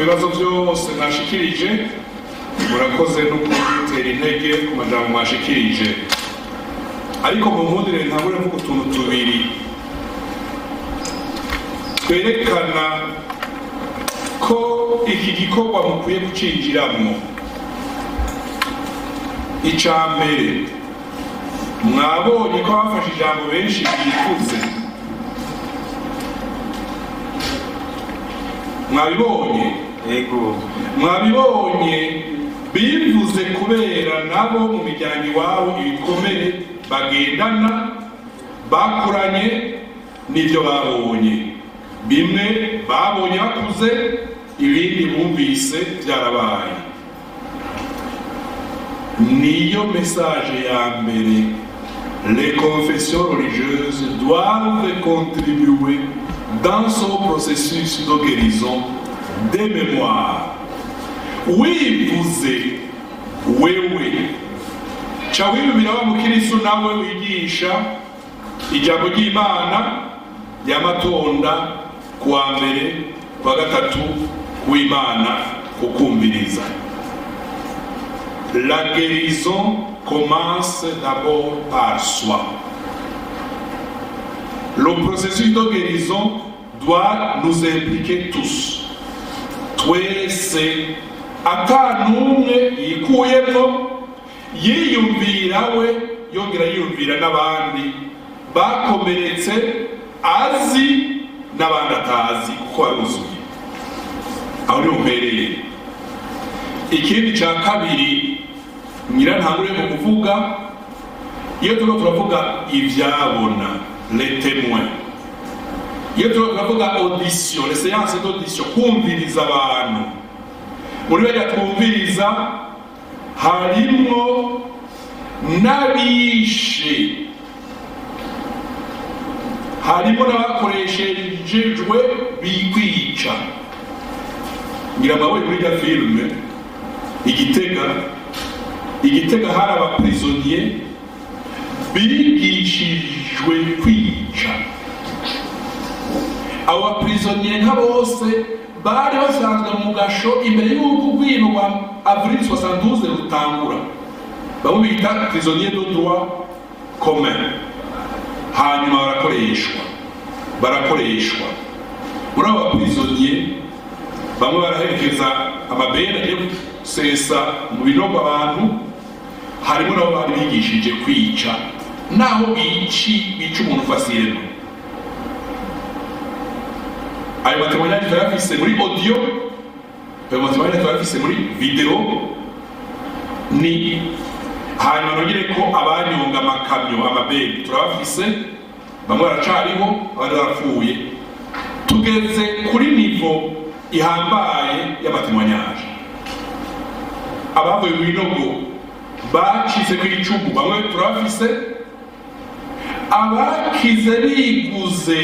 bibazo byose mwashikirije murakoze no kutera intege ku majambo mwashikirije, ariko mu nkundire ntabure mvuga utuntu tubiri twerekana ko iki gikorwa mukwiye gucinjiramwo. Icambere, mwabonye ko bafashe ijambo benshi bikuze, mwabibonye? Yego, mwabibonye bivuze kubera nabo mu miryango iwabo ibikomere bagendana bakuranye n'ibyo babonye, bimwe babonye bakuze, ibindi bumvise byarabaye. Niyo message ya mbere. Les confessions religieuses doivent contribuer dans ce processus de guérison des mémoires. Wivuze wewe ca wibibira wa mukirisu nawe wigisha ijambo ry'Imana y'amatonda kuwa mbere kuwa gatatu kuw'Imana kukumviriza. La guérison commence d'abord par soi. Le processus de guérison doit nous impliquer tous. Twese atanumwe yikuyemo yiyumvira we yongera yiyumvira n'abandi bakomeretse azi n'abandi atazi kuko aruzuye. Aho ni uhereye. Ikindi cya kabiri nyirantangure mu kuvuga, iyo turavuga ivyabona, les témoins, iyo turavuga audition, les séances d'audition, kumviriza abantu, muri bajya twumviriza harimwo n'abishe, harimo n'abakoreshejwe bikwica. Ngiramabonye muri ya filme Igitega hari abaprisonnier bigishijwe kwica. Abo baprisonnier nka bose bari basanzwe mu gasho imbere y'uko urwino rwa avril 72 rutangura, bamwe bita prisonnier de droit commun. Hanyuma barakoreshwa muri abo baprisonnier, bamwe baraherekeza amabera yo sesa mu binogo abantu, harimo nabo bari bigishije kwica, naho bica umuntu fasireno. Ayo matemoignage turafise muri audio, ayo matemoignage turafise muri video, ni hanyuma nogire ko abanyonga amakamyo amabeni turabafise, bamwe baracariho abandi barapfuye. Tugeze kuri nivo ihambaye y'amatemoignage. Abavuye mu binogo bacize ku icumu bamwe turabafise, abakize biguze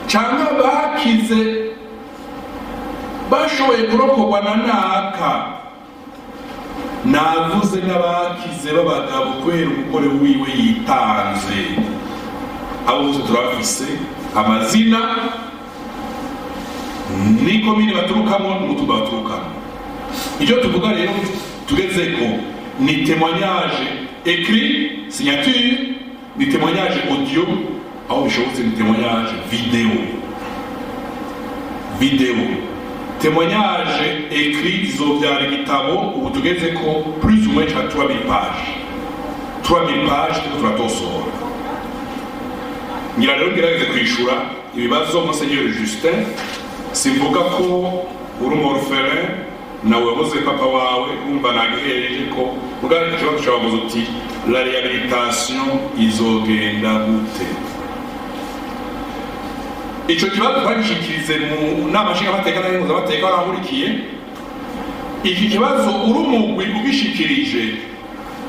cyangwa bakize bashoboye kurokorwa na naka. Navuze n'abakize b'abagabo kubera umugore wiwe yitanze. Abo bose turabafise amazina n'ikomine baturukamo n'umutumba baturukamo. Icyo tuvuga rero tugeze ko ni témoignage écrit, signature, ni témoignage audio, aho bishobotse ni témoignage vidéo. Témoignage écrit izobyara igitabo, ubu tugeze ko plus ou moins 3000 pages turatosora. Ngira rero ngerageze kwishura ibibazo Monseigneur Justin. Simvuga ko uri umorphelin nawe wabuze papa wawe, umva nagihereje ko muganga ikibazo cyababuze uti la réhabilitation izogenda gute. Ico kibazo twagishikirize mu nama nshingamateka n'impuzamateka barahurikiye. Iki kibazo uri umugwi ugishikirije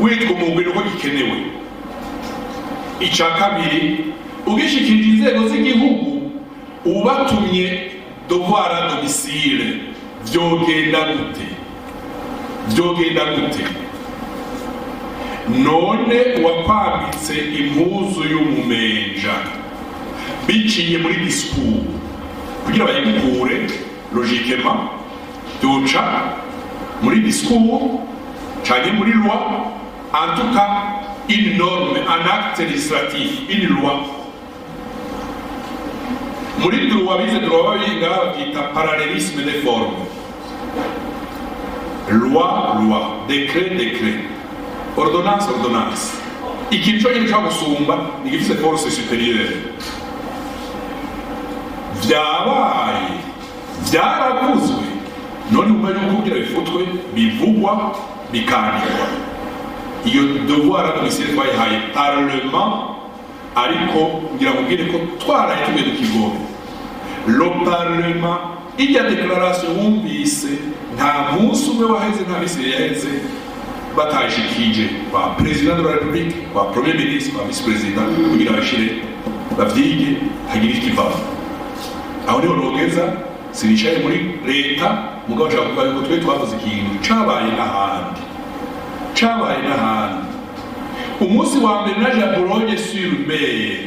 witwa umugwi uko gikenewe. Ica kabiri, ugishikirije inzego z'igihugu ubatumye devoir à domicile, vyogenda gute? None wakwambitse impuzu y'umumenja biciye muri discours kugira bayigukure logiquement byoca muri discours canke muri loi, en tout cas une norme, un acte législatif, une loi. Muri droit bize droit babiga babyita parallélisme des formes. Loi, loi, décret, décret, ordonnance, ordonnance. Ikintu cyo nyine cyagusumba ni gifise force supérieure. Vyabaye, vyaravuzwe, none umva yuko kugira bifutwe bivugwa bikandikwa. Iyo devoir admissible twayihaye parlement, ariko ngira mubwire ko twaraye tumwe dukigobe. Le parlement ijya déclaration wumvise nta munsi umwe waheze nta misi yaheze batashikije kwa président de la république, kwa premier ministre, kwa vice président kugira bashire bavyige hagira ikivamo. Aho niho nogeza sinicaye muri leta mugabo nshaka kuvuga yuko twe twavuze ikintu cabaye n'ahandi, cabaye n'ahandi. Umunsi wa mbere naje à Boulogne-sur-Mer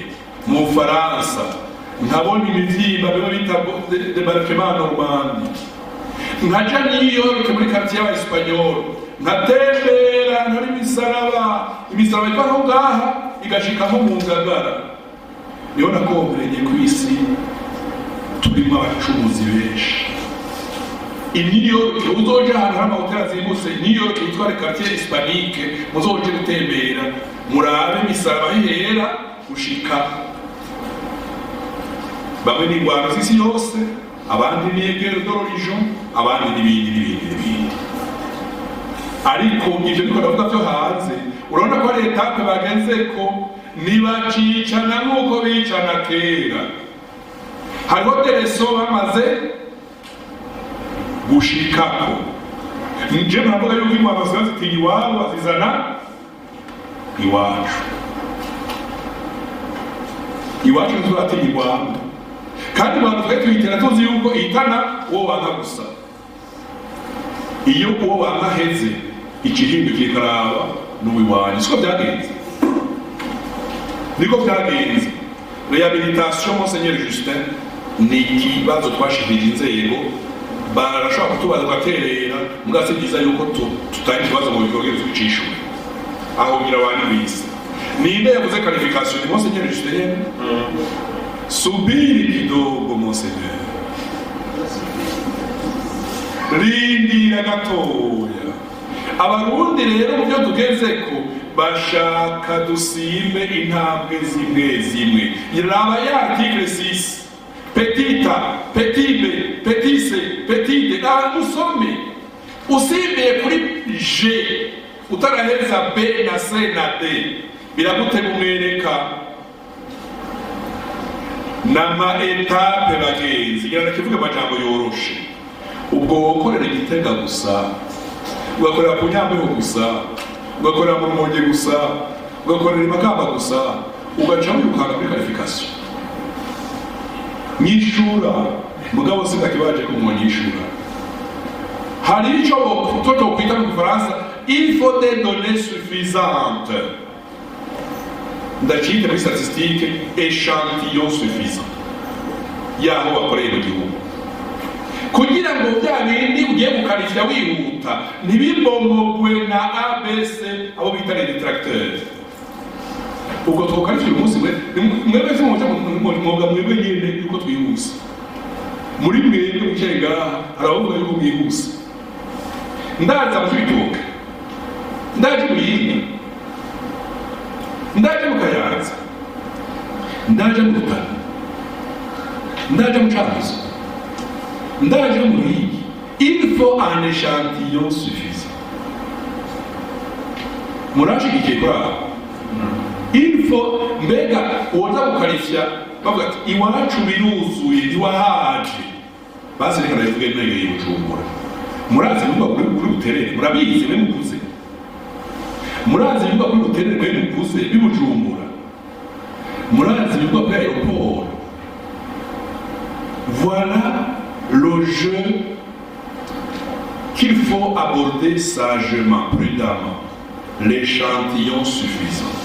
mu Faransa nkabona imivyimba biba bita débarquement Normandie, nkaja New York muri quartier ya Espanyol, nkatembera nkari imisaraba iva aho ngaha igashikaho mu Ngagara. Niho nakomperenye kw'isi turimo abacumuzi benshi. I New York uzoja ahantu hari amahoteli azimbutse, New York yitwa quartier hispanique, muzoje gutembera murabe imisaraba ihera gushika bamwe ni ingwano z'isi yose, abandi ni guerre de religion, abandi n'ibindi. Ariko ivyo niko ndavuga vyo hanze, urabona ko ari etape bagenzeko ntibacicana nk'uko bicana kera. Hariho dereso bamaze gushikako. Nje muravuga yuko ingwano ziba zitinya iwabo bazizana iwacu. Iwacu ntituzatinya ingwano, kandi abantu twari tuyitera tuzi yuko ihitana uwo wanga gusa. Iyo uwo wanga heze ikihindukiye karaba n'uwiwanyu. Siko byagenze, niko byagenze. Réhabilitation Monseigneur Justin ni ikibazo twashikirije inzego, barashobora kutubaza tugaterera, mugase byiza yuko tutari ikibazo mu bikorwa twicishwe aho ngira abantu bise. Ninde yavuze qualification ni Monseigneur Justin? Subiri kidogo Monseigneur, rindira gatoya. Abarundi rero mu byo tugezeko bashaka dusimbe intambwe zimwe. Iraba ya article 6 petita, petit b, petit c, petit d, usome usimbiye kuri G utaraheza B na C na D biragutega umwereka nama etape bagenzi. Ngira ndakivuga amajambo yoroshe. Ubwo wokorera Igitega gusa, ugakorera ku Nyambeho gusa, ugakorera mu Rumonge gusa, ugakorera i Makamba gusa, ugaca wirukanga kuri qualification. Nyishura mugabo sindakibaje ko mwonyishura. Hari ico toto kwita mu Faransa, il faut des données suffisantes. Ndacite muri statistique échantillon suffisant yaho bakoreye mu gihugu, kugira ngo bya bindi ugiye gukarishya wihuta ntibibombogwe na ABC abo bita les détracteurs. Ubwo twokarishya umunsi mwebwe mwebwe nyine yuko twihuse. Muri mwebwe mukenga aravuga yuko mwihuse. Ndaza mubitoka, ndaje muyinga, ndaje mu Kayanza, ndaje mu Rutana, ndaje mu Cankuzo, ndaje mu Ruyigi. Il faut un échantillon suffisant. Murashigikiye kuri aho. Il faut mbega uwoza gukarishya bavuga ati iwacu biruzuye ntiwahaje, basi reka ndabivuge ntegeye Bujumbura. Murazi bivuga kuri Buterere, murabizi mwe mukuze. Murazi bivuga kuri Buterere mwe mukuze bibujumbura. Murazi bivuga kuri aéroport. Voilà le jeu qu'il faut aborder sagement, prudemment, l'échantillon suffisant.